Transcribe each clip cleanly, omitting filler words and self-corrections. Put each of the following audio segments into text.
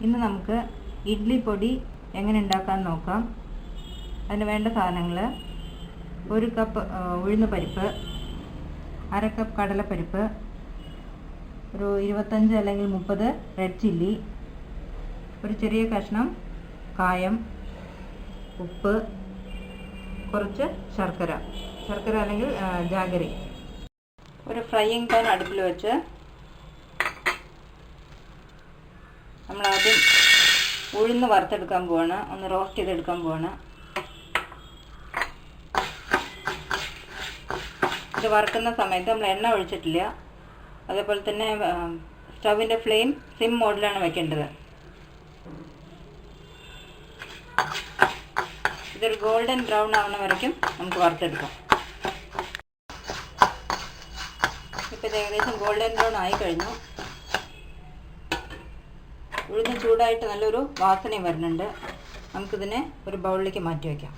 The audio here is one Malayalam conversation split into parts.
ഇന്ന് നമുക്ക് ഇഡ്ഡലി പൊടി എങ്ങനെ ഉണ്ടാക്കാൻ നോക്കാം. അതിന് വേണ്ട സാധനങ്ങൾ: 1 കപ്പ് ഉഴുന്ന് പരിപ്പ്, 1/2 കപ്പ് കടലപ്പരിപ്പ്, ഒരു 25 അല്ലെങ്കിൽ 30 റെഡ് ചില്ലി, ഒരു ചെറിയ കഷ്ണം കായം, ഉപ്പ്, കുറച്ച് ശർക്കര അല്ലെങ്കിൽ ജാഗരി. ഒരു ഫ്രൈയിങ് പാൻ അടുപ്പിൽ വെച്ച് നമ്മൾ ആദ്യം ഉഴുന്ന് വറുത്തെടുക്കാൻ പോവാണ്, ഒന്ന് റോസ്റ്റ് ചെയ്തെടുക്കാൻ പോവാണ്. ഇത് വറുക്കുന്ന സമയത്ത് നമ്മൾ എണ്ണ ഒഴിച്ചിട്ടില്ല. അതേപോലെ തന്നെ സ്റ്റൗവിൻ്റെ ഫ്ലെയിം സിം മോഡിലാണ് വെക്കേണ്ടത്. ഇതൊരു ഗോൾഡൻ ബ്രൗൺ ആവുന്ന വരയ്ക്കും നമുക്ക് വറുത്തെടുക്കാം. ഇപ്പോൾ ഇത് ഏകദേശം ഗോൾഡൻ ബ്രൗൺ ആയി കഴിഞ്ഞു. ഉഴുന്ന് ചൂടായിട്ട് നല്ലൊരു വാസനയും വരുന്നുണ്ട്. നമുക്കിതിനെ ഒരു ബൗളിലേക്ക് മാറ്റി വയ്ക്കാം.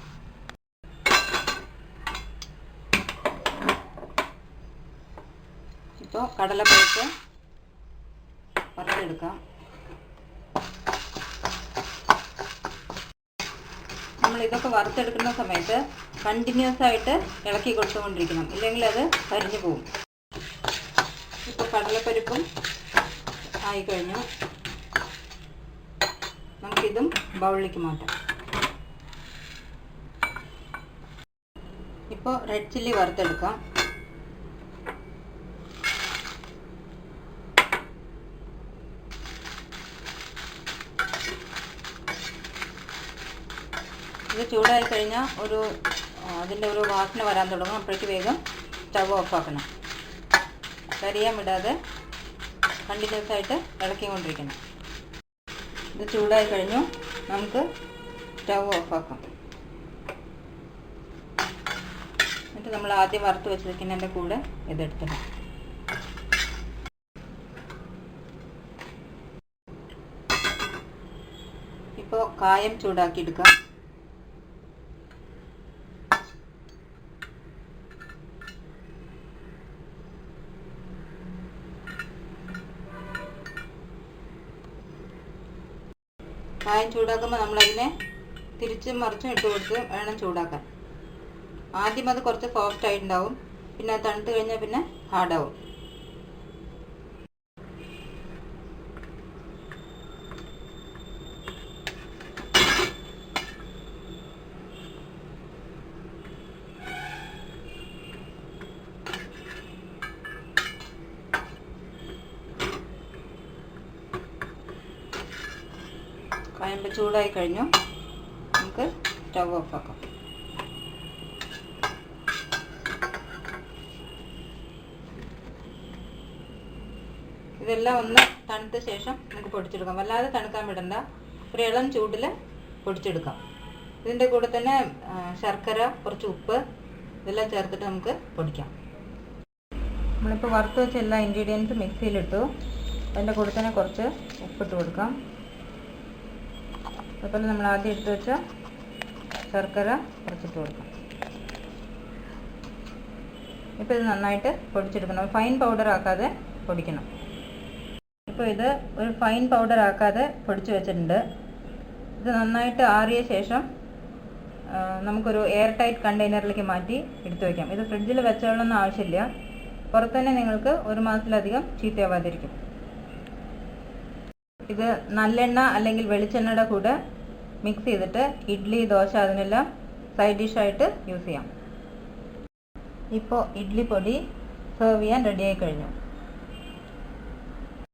ഇപ്പോൾ കടലപ്പരിപ്പ് വറുത്തെടുക്കാം. നമ്മൾ ഇതൊക്കെ വറുത്തെടുക്കുന്ന സമയത്ത് കണ്ടിന്യൂസ് ആയിട്ട് ഇളക്കി കൊടുത്തുകൊണ്ടിരിക്കണം, ഇല്ലെങ്കിൽ അത് കരിഞ്ഞു പോകും. ഇപ്പോൾ കടലപ്പരിപ്പും ആയിക്കഴിഞ്ഞു. നമുക്കിതും ബൗളിലേക്ക് മാറ്റാം. ഇപ്പോൾ റെഡ് ചില്ലി വറുത്തെടുക്കാം. ഇത് ചൂടായി കഴിഞ്ഞാൽ അതിൻ്റെ ഒരു വാസന വരാൻ തുടങ്ങും. അപ്പോഴേക്ക് വേഗം സ്റ്റവ് ഓഫാക്കണം. കരിയാൻ വിടാതെ കണ്ടിന്യൂസ് ആയിട്ട് ഇളക്കിക്കൊണ്ടിരിക്കണം. ഇത് ചൂടായി കഴിഞ്ഞു. നമുക്ക് സ്റ്റവ് ഓഫാക്കാം. എന്നിട്ട് നമ്മൾ ആദ്യം വറുത്ത് വെച്ചിരിക്കുന്നതിൻ്റെ കൂടെ ഇതെടുത്തിടാം. ഇപ്പോൾ കായം ചൂടാക്കി എടുക്കാം. കായം ചൂടാക്കുമ്പോൾ നമ്മളതിനെ തിരിച്ചും മറിച്ചും ഇട്ട് കൊടുത്ത് വേണം ചൂടാക്കാൻ. ആദ്യം അത് കുറച്ച് സോഫ്റ്റ് ആയിട്ടുണ്ടാവും, പിന്നെ അത് തണുത്ത് കഴിഞ്ഞാൽ പിന്നെ ഹാർഡാവും. കായം ചൂടായി കഴിഞ്ഞു. നമുക്ക് സ്റ്റവ് ഓഫാക്കാം. ഇതെല്ലാം ഒന്ന് തണുത്ത ശേഷം നമുക്ക് പൊടിച്ചെടുക്കാം. വല്ലാതെ തണുക്കാൻ വിടണ്ട, ഒരു ഇളം ചൂടിൽ പൊടിച്ചെടുക്കാം. ഇതിൻ്റെ കൂടെ തന്നെ ശർക്കര, കുറച്ച് ഉപ്പ് ഇതെല്ലാം ചേർത്തിട്ട് നമുക്ക് പൊടിക്കാം. നമ്മളിപ്പോൾ വറുത്ത് വെച്ച എല്ലാ ഇൻഗ്രീഡിയൻസും മിക്സിയിലിട്ടു. അതിൻ്റെ കൂടെ തന്നെ കുറച്ച് ഉപ്പിട്ട് കൊടുക്കാം. അതുപോലെ നമ്മൾ ആദ്യം എടുത്ത് വെച്ച ശർക്കര കുറച്ചിട്ട് കൊടുക്കാം. ഇപ്പോൾ ഇത് നന്നായിട്ട് പൊടിച്ചെടുക്കണം. ഫൈൻ പൗഡർ ആക്കാതെ പൊടിക്കണം. ഇപ്പോൾ ഇത് ഒരു ഫൈൻ പൗഡർ ആക്കാതെ പൊടിച്ച് വെച്ചിട്ടുണ്ട്. ഇത് നന്നായിട്ട് ആറിയ ശേഷം നമുക്കൊരു എയർ ടൈറ്റ് കണ്ടെയ്നറിലേക്ക് മാറ്റി എടുത്തു വയ്ക്കാം. ഇത് ഫ്രിഡ്ജിൽ വെച്ചോളൊന്നും ആവശ്യമില്ല. പുറത്ത് തന്നെ നിങ്ങൾക്ക് 1 മാസത്തിലധികം ചീത്തയാവാതിരിക്കും. ഇത് നല്ലെണ്ണ അല്ലെങ്കിൽ വെളിച്ചെണ്ണയുടെ കൂടെ മിക്സ് ചെയ്തിട്ട് ഇഡ്ഡലി, ദോശ അതിനെല്ലാം സൈഡ് ഡിഷായിട്ട് യൂസ് ചെയ്യാം. ഇപ്പോൾ ഇഡ്ഡലി പൊടി സെർവ് ചെയ്യാൻ റെഡിയായി കഴിഞ്ഞു.